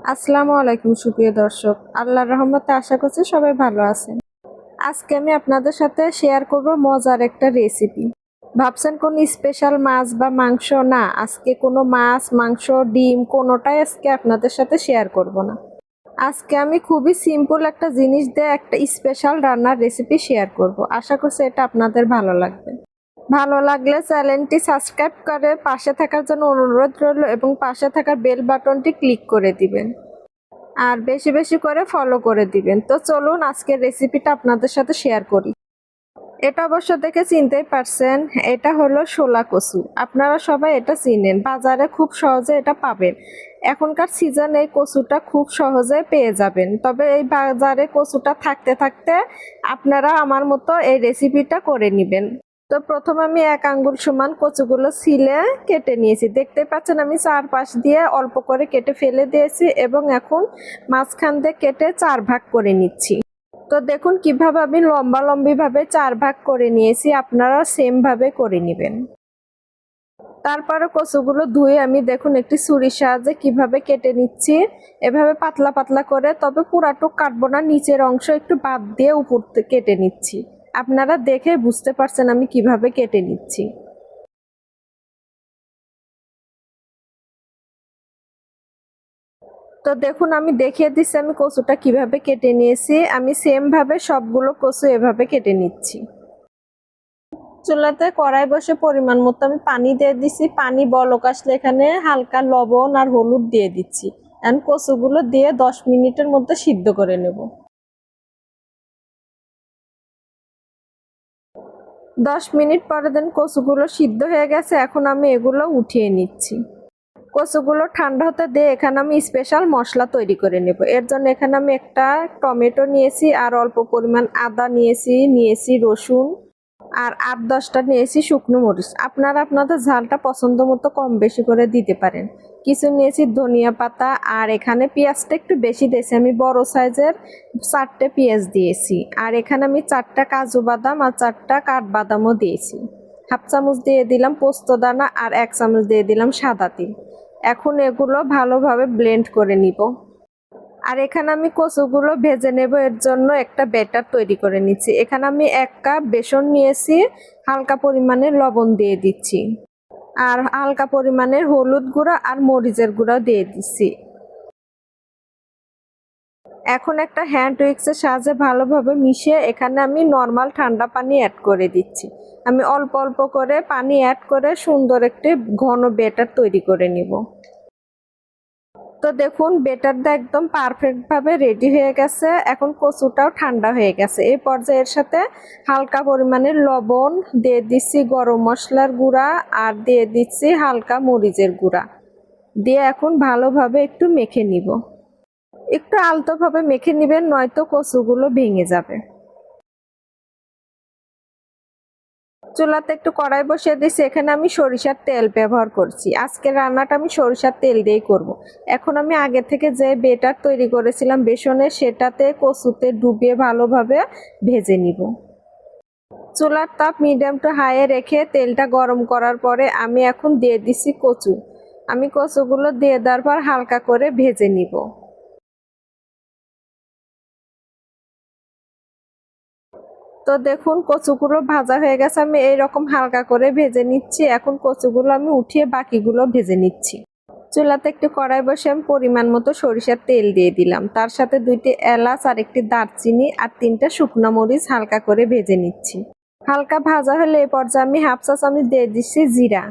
আসসালামু আলাইকুম সুপ্রিয় দর্শক, আল্লাহর রহমতে আশা করছি সবাই ভালো আছেন। আজকে আমি আপনাদের সাথে শেয়ার করব মজার একটা রেসিপি। ভাবছেন কোন স্পেশাল মাছ বা মাংস? না, আজকে কোনো মাছ, মাংস, ডিম কোনোটাই আজকে আপনাদের সাথে শেয়ার করব না। আজকে আমি খুবই সিম্পল একটা জিনিস দিয়ে একটা স্পেশাল রান্নার রেসিপি শেয়ার করব। আশা করছি এটা আপনাদের ভালো লাগবে। ভালো লাগলে চ্যানেলটি সাবস্ক্রাইব করে পাশে থাকার জন্য অনুরোধ রইল এবং পাশে থাকা বেল বাটনটি ক্লিক করে দিবেন। আর বেশি বেশি করে ফলো করে দিবেন। তো চলুন আজকের রেসিপিটা আপনাদের সাথে শেয়ার করি। এটা অবশ্য দেখে চিনতেই পারছেন, এটা হলো শোলা কচু। আপনারা সবাই এটা চিনেন, বাজারে খুব সহজে এটা পাবেন। এখনকার সিজনে এই কচুটা খুব সহজে পেয়ে যাবেন। তবে এই বাজারে কচুটা থাকতে থাকতে আপনারা আমার মতো এই রেসিপিটা করে নেবেন। তো প্রথমে আমি 1 আঙ্গুল সমান কচুগুলো ছিলে কেটে নিয়েছি। দেখতে পাচ্ছেন আমি চারপাশ দিয়ে অল্প করে কেটে ফেলে দিয়েছি এবং এখন মাঝখান দিয়ে কেটে 4 ভাগ করে নিচ্ছি। তো দেখুন কিভাবে আমি লম্বি ভাবে 4 ভাগ করে নিয়েছি, আপনারা সেম ভাবে করে নেবেন। তারপরে কচুগুলো ধুয়ে আমি দেখুন একটি ছুরির সাহায্যে কিভাবে কেটে নিচ্ছি। এভাবে পাতলা পাতলা করে, তবে পুরাটুক কাটবো না, নিচের অংশ একটু বাদ দিয়ে উপর কেটে নিচ্ছি। আপনারা দেখে বুঝতে পারছেন আমি কিভাবে কেটে নিচ্ছি। তো দেখুন আমি দেখিয়ে দিচ্ছি আমি কচুটা কিভাবে কেটে নিয়েছি। আমি সেম ভাবে সবগুলো কচু এভাবে কেটে নিচ্ছি। চুলাতে কড়াই বসে পরিমাণ মতো আমি পানি দিয়ে দিচ্ছি। পানি বলক আসলে এখানে হালকা লবণ আর হলুদ দিয়ে দিচ্ছি। এখন কচুগুলো দিয়ে 10 মিনিটের মধ্যে সিদ্ধ করে নেব। 10 মিনিট পরে দেন কচুগুলো সিদ্ধ হয়ে গেছে, এখন আমি এগুলো উঠিয়ে নিচ্ছি। কচুগুলো ঠান্ডা হতে দিয়ে এখানে আমি স্পেশাল মশলা তৈরি করে নেব। এর জন্য এখানে আমি একটা টমেটো নিয়েছি, আর অল্প পরিমাণ আদা নিয়েছি রসুন, আর 8-10টা নিয়েছি শুকনো মরিচ। আপনারা আপনাদের ঝালটা পছন্দ মতো কম বেশি করে দিতে পারেন। কিছু নিয়েছি ধনিয়া পাতা, আর এখানে পেঁয়াজটা একটু বেশি দিয়েছি, আমি বড় সাইজের 4টে পেঁয়াজ দিয়েছি। আর এখানে আমি 4টা কাজু বাদাম আর 4টা কাঠবাদামও দিয়েছি। হাফ চামচ দিয়ে দিলাম পোস্ত দানা, আর 1 চামচ দিয়ে দিলাম সাদা তিল। এখন এগুলো ভালোভাবে ব্লেন্ড করে নিব। আর এখানে আমি কচুগুলো ভেজে নেব, এর জন্য একটা ব্যাটার তৈরি করে নিচ্ছি। এখানে আমি 1 কাপ বেসন নিয়েছি, হালকা পরিমাণে লবণ দিয়ে দিচ্ছি, আর হালকা পরিমাণের হলুদ গুঁড়া আর মরিচের গুঁড়া দিয়ে দিচ্ছি। এখন একটা হ্যান্ড উইক্সের সাহায্যে ভালোভাবে মিশিয়ে এখানে আমি নর্মাল ঠান্ডা পানি অ্যাড করে দিচ্ছি। আমি অল্প অল্প করে পানি অ্যাড করে সুন্দর একটি ঘন ব্যাটার তৈরি করে নিব। তো দেখুন বেটারটা একদম পারফেক্ট ভাবে রেডি হয়ে গেছে। এখন কচুটাও ঠান্ডা হয়ে গেছে। এই পর্যায়ের সাথে হালকা পরিমাণের লবণ দিয়ে দিচ্ছি, গরম মশলার গুঁড়া আর দিয়ে দিচ্ছি হালকা মরিচের গুঁড়া দিয়ে এখন ভালোভাবে একটু মেখে নিব। একটু আলতোভাবে মেখে নিবেন, নয়তো কচুগুলো ভেঙে যাবে। চুলাতে একটু কড়াই বসিয়ে দিয়েছি, এখানে আমি সরিষার তেল ব্যবহার করছি। আজকের রান্নাটা আমি সরিষার তেল দিয়েই করব। এখন আমি আগে থেকে যে বেটার তৈরি করেছিলাম বেসনের, সেটাতে কচুতে ডুবিয়ে ভালোভাবে ভেজে নিব। চুলার তাপ মিডিয়াম টু হাইয়ে রেখে তেলটা গরম করার পরে আমি এখন দিয়ে দিচ্ছি কচু। আমি কচুগুলো দিয়ে দেওয়ার পর হালকা করে ভেজে নিব। তো দেখুন কচুগুলো ভাজা হয়ে গেছে, আমি এইরকম হালকা করে ভেজে নিচ্ছি। এখন কচুগুলো আমি উঠিয়ে বাকিগুলো ভেজে নিচ্ছি। চুলাতে একটু কড়াই বসে আমি পরিমাণ মতো সরিষার তেল দিয়ে দিলাম, তার সাথে 2টি এলাচ আর একটি দারচিনি আর 3টা শুকনো মরিচ হালকা করে ভেজে নিচ্ছি। হালকা ভাজা হলে এই পর্যায়ে আমি হাফ চা চামচ দিয়ে দিচ্ছি জিরা।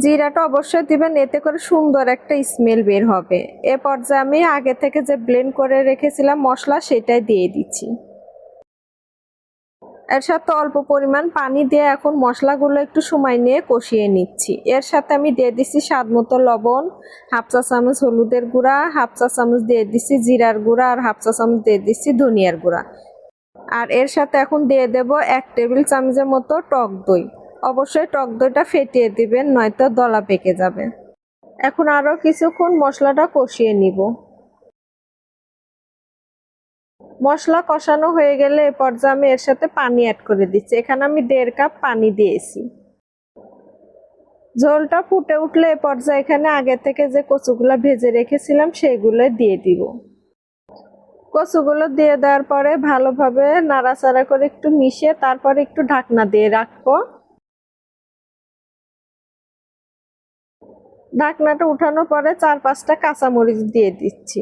জিরাটা অবশ্যই দিবেন, এতে করে সুন্দর একটা স্মেল বের হবে। এ পর্যায়ে আমি আগে থেকে যে ব্লেন্ড করে রেখেছিলাম মশলা, সেটাই দিয়ে দিচ্ছি। এর সাথে অল্প পরিমাণ পানি দিয়ে এখন মশলাগুলো একটু সময় নিয়ে কষিয়ে নিচ্ছি। এর সাথে আমি দিয়ে দিচ্ছি স্বাদ মতো লবণ, হাফ চা চামচ হলুদের গুঁড়া, হাফ চা চামচ দিয়ে দিচ্ছি জিরার গুঁড়া, আর হাফ চা চামচ দিয়ে দিচ্ছি ধনিয়ার গুঁড়া। আর এর সাথে এখন দিয়ে দেব 1 টেবিল চামচের মতো টক দই। অবশ্যই টক দইটা ফেটিয়ে দিবেন, নয়তো দলা পেকে যাবে। এখন আরও কিছুক্ষণ মশলাটা কষিয়ে নিব। মশলা কষানো হয়ে গেলে এ পর্যায়ে আমি এর সাথে পানি অ্যাড করে দিচ্ছি। এখানে আমি 1.5 কাপ পানি দিয়েছি। ঝোলটা ফুটে উঠলে এ পর্যায়ে এখানে আগে থেকে যে কচুগুলো ভেজে রেখেছিলাম সেইগুলো দিয়ে দিব। কচুগুলো দিয়ে দেওয়ার পরে ভালোভাবে নাড়াচাড়া করে একটু মিশিয়ে তারপরে একটু ঢাকনা দিয়ে রাখবো। ঢাকনাটা উঠানোর পরে 4-5টা কাঁচামরিচ দিয়ে দিচ্ছি।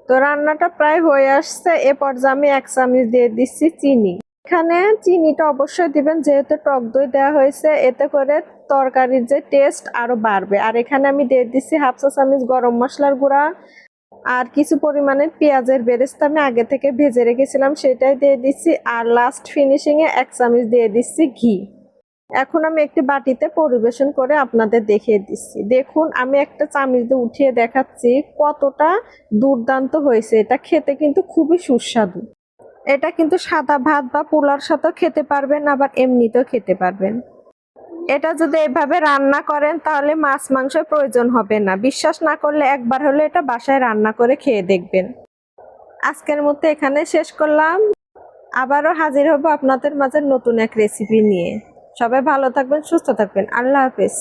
তো রান্নাটা প্রায় হয়ে আসছে। এ পর্যায়ে আমি 1 চামচ দিয়ে দিচ্ছি চিনি। এখানে চিনিটা অবশ্যই দিবেন যেহেতু টক দই দেওয়া হয়েছে, এতে করে তরকারির যে টেস্ট আরো বাড়বে। আর এখানে আমি দিয়ে দিচ্ছি 1/2 চা চামচ গরম মশলার গুঁড়া আর কিছু পরিমাণে পেঁয়াজের বেরেস্তা আমি আগে থেকে ভেজে রেখেছিলাম সেটাই দিয়ে দিচ্ছি। আর লাস্ট ফিনিশিং এ 1 চামচ দিয়ে দিচ্ছি ঘি। এখন আমি একটি বাটিতে পরিবেশন করে আপনাদের দেখিয়ে দিচ্ছি। দেখুন আমি একটা চামচ দিয়ে উঠিয়ে দেখাচ্ছি কতটা দুর্দান্ত হয়েছে। এটা খেতে কিন্তু খুবই সুস্বাদু। এটা কিন্তু সাদা ভাত বা পোলাওর সাথেও খেতে পারবেন, আবার এমনিতেও খেতে পারবেন। এটা যদি এভাবে রান্না করেন তাহলে মাছ মাংসের প্রয়োজন হবে না। বিশ্বাস না করলে একবার হলে এটা বাসায় রান্না করে খেয়ে দেখবেন। আজকের মতো এখানে শেষ করলাম। আবারও হাজির হব আপনাদের মাঝে নতুন এক রেসিপি নিয়ে। সবাই ভালো থাকবেন, সুস্থ থাকবেন। আল্লাহ হাফেজ।